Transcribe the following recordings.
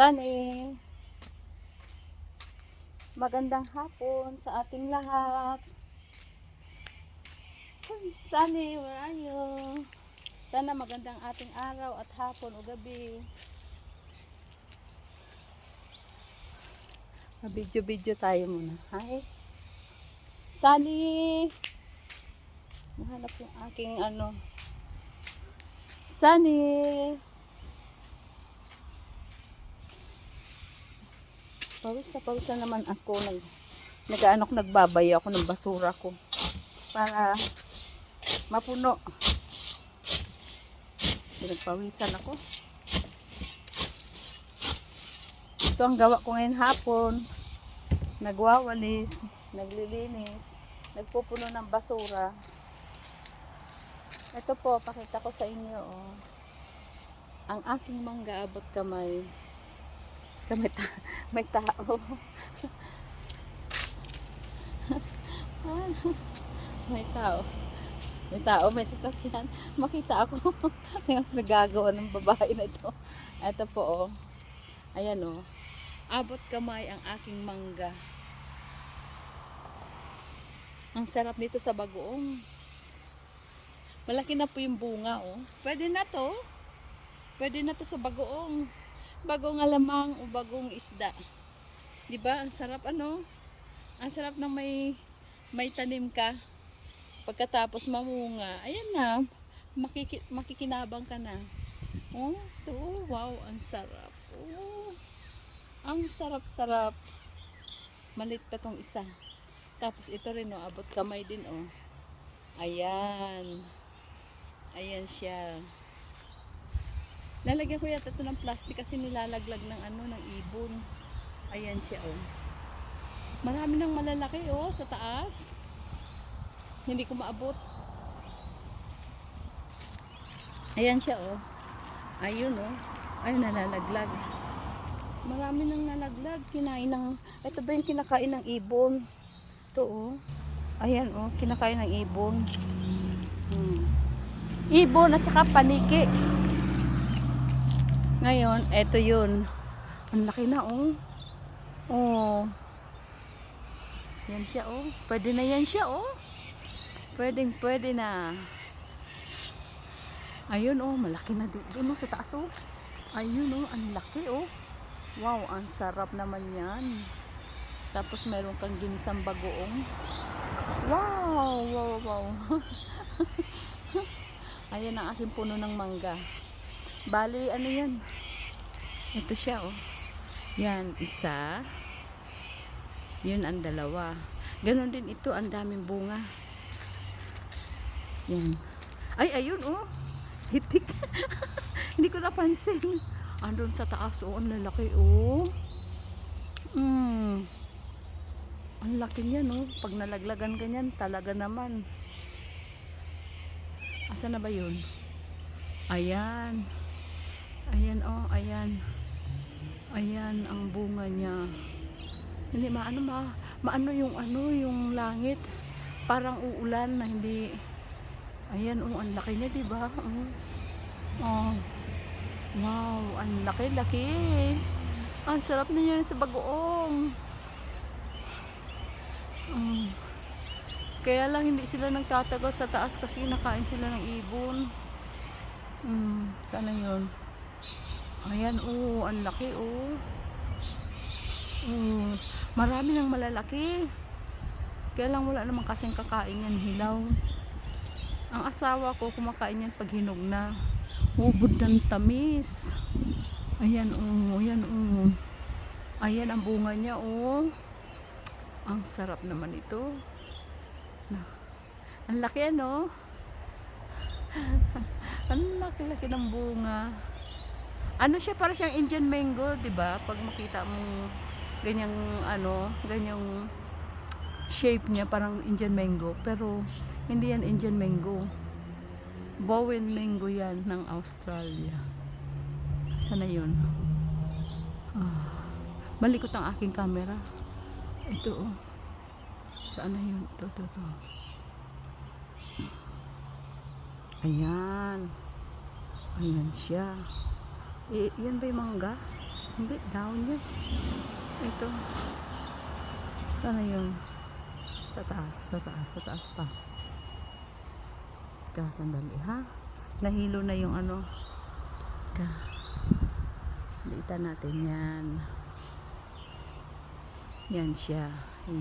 Sunny, magandang hapon sa ating lahat. Sunny, where are you? Sana magandang ating araw at hapon o gabi. Video tayo muna. Hi. Sunny. Mahanap yung aking Sunny. Pawis na naman ako. Nagbabay ako ng basura ko para mapuno. Nagpawisan ako. Ito ang gawa ko ngayon hapon. Nagwawalis, naglilinis, nagpupuno ng basura. Ito po, pakita ko sa inyo. Oh. Ang aking mangga abot kamay. May tao. May tao, may sasakyan. Makita ako. Yung nagagawa ng babae na ito. Ito po, oh. Ayan, oh. Abot kamay ang aking mangga. Ang sarap nito sa bagoong. Malaki na po yung bunga, oh. Pwede na to. Pwede na to sa bagoong. Bagong alamang o bagong isda. 'Di ba? Ang sarap ano? Ang sarap ng may tanim ka. Pagkatapos mamunga, ayan na. Makikinabang ka na. Oh, to, wow, ang sarap. Oh. Ang sarap-sarap. Malit pa tong isa. Tapos ito rin oh, abot kamay din oh. Ayan. Ayan siya. Lalagyan ko yata ito ng plastic kasi nilalaglag ng ng ibon. Ayan siya oh. Marami nang malalaki oh sa taas. Hindi ko maabot. Ayan siya oh. Ayun oh. Ayun nalalaglag. Marami nang nalaglag. Kinain ng, ito ba yung kinakain ng ibon? Ito oh. Ayan oh, kinakain ng ibon. Ibon at saka paniki. Ngayon, eto yun. Ang laki na, oh. Oh. Yan siya, oh. Pwede na yan siya, oh. Pwede na. Ayun, oh. Malaki na dito, no, sa taas, oh. Ayun, oh. Ang laki, oh. Wow, ang sarap naman yan. Tapos, meron kang ginisang bagoong. Wow. Ayan ang aking puno ng mangga. Bali, ano yan? Ito siya, oh. Yan, isa. Yun ang dalawa. Ganon din ito, ang daming bunga. Yan. Ay, ayun, oh. Hitik. Hindi ko napansin. Andun sa taas, oh. Ang lalaki, oh. Ang laki niyan, oh. Pag nalaglagan ganyan, talaga naman. Asa na ba yun? Ayan. Ayan oh, ayan. Ayan ang bunga niya. Hindi maano yung langit. Parang uulan na hindi. Ayan oh, ang laki niya, 'di ba? Oh. Wow, ang laki-laki. Ang sarap niya sa bagoong. Kaya lang hindi sila nagtatagal sa taas kasi nakain sila ng ibon. Sana yun. Ayan, oh, ang laki, oh. Marami nang malalaki. Kaya lang wala namang kasing kakain yan, hilaw. Ang asawa ko, kumakain yan pag hinog na. Hubod ng tamis. Ayan, oh, ayan, oh. Ayan ang bunga niya, oh. Ang sarap naman ito. Ang laki, ano? Ang laki-laki ng bunga. Ano siya, para siyang Indian mango, 'di ba? Pag makita mo ganyang ganyang shape niya, parang Indian mango, pero hindi yan Indian mango. Bowen mango yan ng Australia. Sana 'yun? Malikot ang aking camera. Ito oh. Saan na 'yun? Ito. Ayan. Ayan siya. Yan ba yung mangga? Hindi, down yan. Ito. Sana yun. Sa taas, sa taas, sa taas pa. Teka, sandali ha. Nahilo na yung ano. Teka. Liitan natin yan. Yan siya.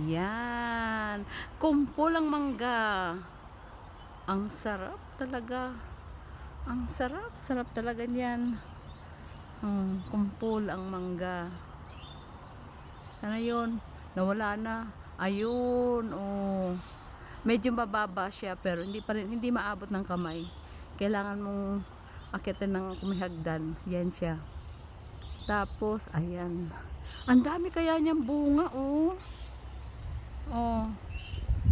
Yan. Kumpol ang mangga. Ang sarap talaga. Ang sarap. Sarap talaga niyan. Kumpol ang mangga. Sana yun. Nawala na. Ayun. Oh. Medyo mababa siya pero hindi pa rin, hindi maabot ng kamay. Kailangan mong akitin ng kumihagdan. Yan siya. Tapos, ayan. Ang dami kaya niyang bunga, oh. Oh.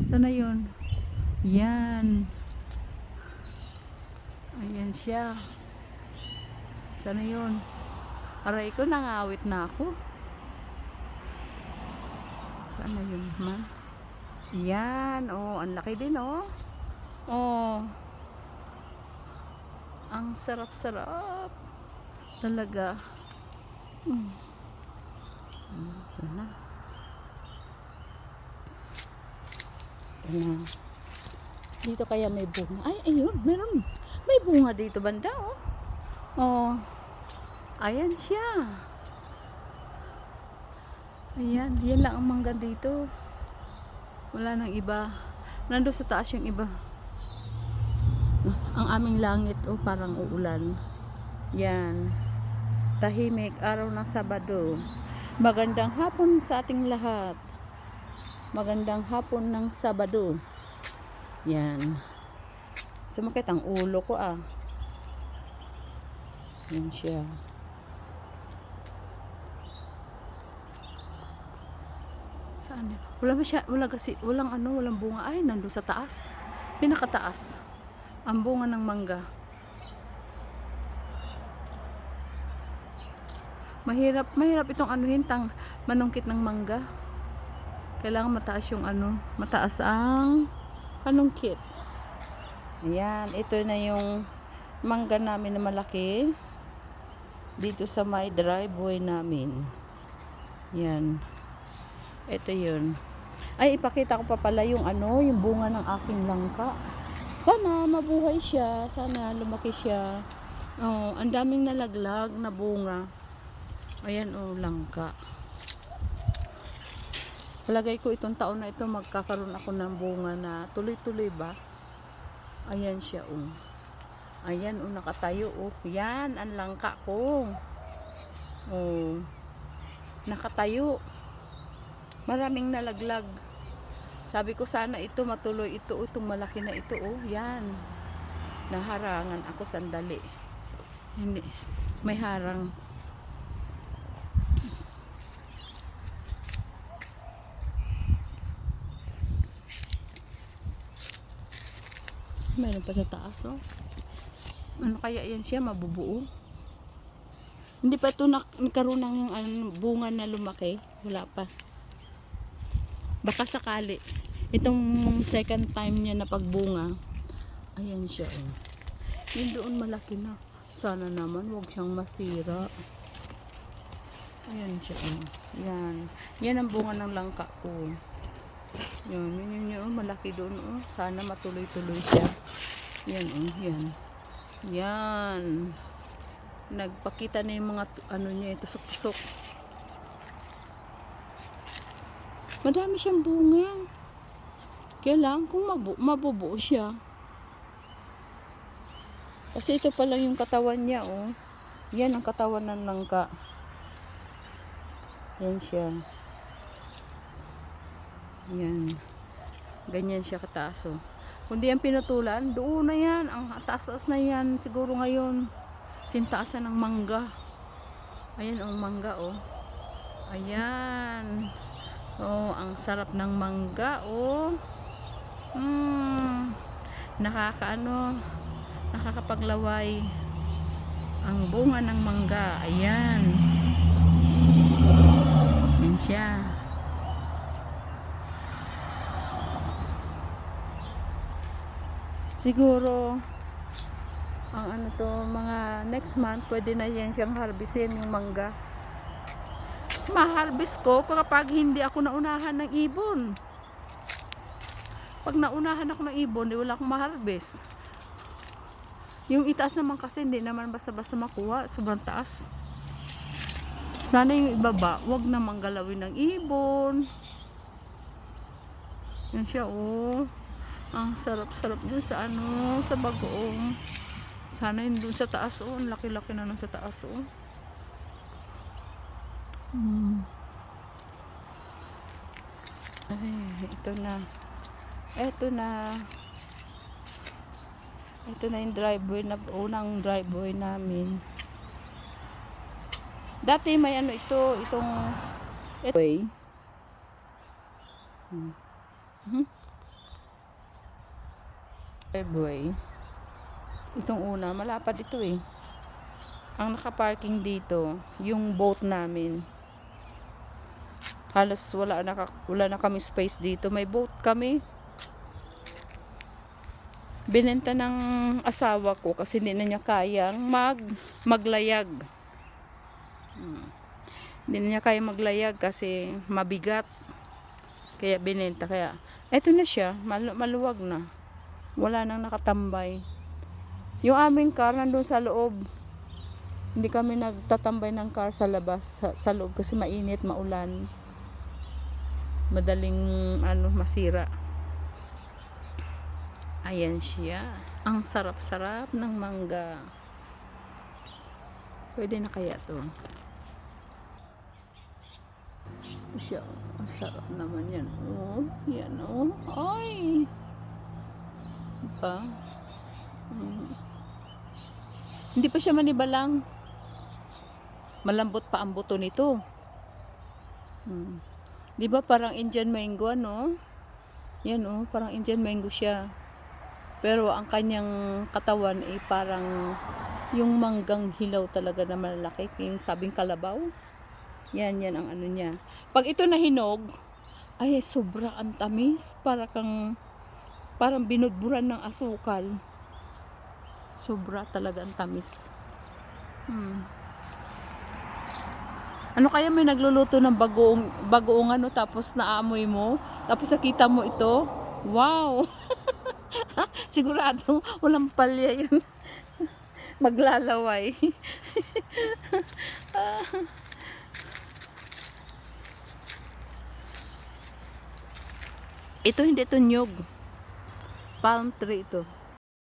Sana yun. Yan. Ayan siya. Sana yun. Aray ko, nangawit na ako. Sana yun, man. Yan, oh. Ang laki din, oh. Oh. Ang sarap-sarap. Talaga. Sana. Ayan. Dito kaya may bunga. Ay, ayun, meron. May bunga dito banda, oh. Oh. Ayan siya. Ayan, yan lang ang mangga dito. Wala nang iba. Nando sa taas yung iba. Ang aming langit, oh, parang uulan. Yan. Tahimik, araw ng Sabado. Magandang hapon sa ating lahat. Magandang hapon ng Sabado. Yan. Sumakit ang ulo ko, ah. Yan siya. Saan yun? Walang bunga. Ay, nandun sa taas. Pinakataas. Ang bunga ng mangga. Mahirap itong manungkit ng mangga. Kailangan mataas yung mataas ang panungkit. Ayan, ito na yung mangga namin na malaki. Dito sa may driveway namin. Yan. Ito yun. Ay, ipakita ko pa pala yung yung bunga ng aking langka. Sana mabuhay siya. Sana lumaki siya. Oh, ang daming nalaglag na bunga. Ayan, oh, langka. Palagay ko itong taon na ito magkakaroon ako ng bunga na tuloy-tuloy ba? Ayan siya, oh. Ayan, oh, nakatayo, oh. Yan, ang langka ko. Oh. Nakatayo. Maraming nalaglag. Sabi ko sana ito matuloy ito, itong malaki na ito, oh. Yan. Naharangan ako sandali. Hindi. May harang. Meron pa sa taas, oh. Ano kaya yan siya, mabubuo? Hindi pa ito nagkaroon ng bunga na lumaki. Wala pa. Baka sakali. Itong second time niya na pagbunga. Ayan siya, oh. Yun doon malaki na. Sana naman wag siyang masira. Ayan siya, oh. Yan. Yan ang bunga ng langka ko. Yun, oh, malaki doon, oh. Sana matuloy-tuloy siya. Yan, oh, yan. Yan. Nagpakita na yung mga niya, tusok-tusok. Madami siyang bunga. Kailangan kung mabubuo siya. Kasi ito pala yung katawan niya, oh. Yan ang katawan ng langka. Yan siya. Yan. Ganyan siya kataas, oh. Kung di yan pinutulan, doon na yan. Ang taas-taas na yan. Siguro ngayon, sintaasan ng mangga. Ayan, ang mangga, oh. Ayan. Oh, ang sarap ng mangga, oh. Nakakapaglaway ang bunga ng mangga. Ayan. Yan siya. Siguro ang mga next month pwede na yan siyang harvestin yung mangga. Ma-harvest ko kapag hindi ako naunahan ng ibon. Pag naunahan ako ng ibon, di wala akong ma-harvest. Yung itaas naman kasi hindi naman basta-basta makuha. Sobrang taas. Sana yung ibaba, wag namang galawin ng ibon. Yan siya, oh. Ang sarap-sarap niya sa ano, sa bagoong. Sana yun dun sa taas, oh. Ang laki-laki na nun sa taas, oh. Ay, ito na. Ito na. Ito na yung driveway na, unang driveway namin. Dati may ano ito, itong way. Driveway. Itong una, malapad ito eh. Ang nakaparking dito, yung boat namin. Halos wala na kami space dito. May boat kami. Binenta ng asawa ko kasi hindi na niya kayang maglayag. Hindi na niya kaya maglayag kasi mabigat. Kaya binenta. Kaya eto na siya, maluwag na. Wala nang nakatambay. Yung aming car nandun sa loob. Hindi kami nagtatambay ng car sa labas, sa loob kasi mainit, maulan. Madaling masira. Ayan siya. Ang sarap-sarap ng mangga. Pwede na kaya to? Ito siya. Ang sarap naman yan. Oh, yan oh. Ay! Diba? Hindi pa siya manibalang. Malambot pa ang buto nito. Diba parang Indian mango, no? Yan oh, parang Indian mango siya. Pero ang kanyang katawan ay parang yung manggang hilaw talaga na malalaki. Yung sabing kalabaw. Yan ang ano niya. Pag ito na hinog, ay sobra ang tamis. Parang binudburan ng asukal. Sobra talaga ang tamis. Ano kaya may nagluluto ng bagoong ano tapos naamoy mo, tapos nakita mo ito? Wow! Sigurado walang palya yun. Maglalaway. Ito hindi ito nyug. Palm tree ito.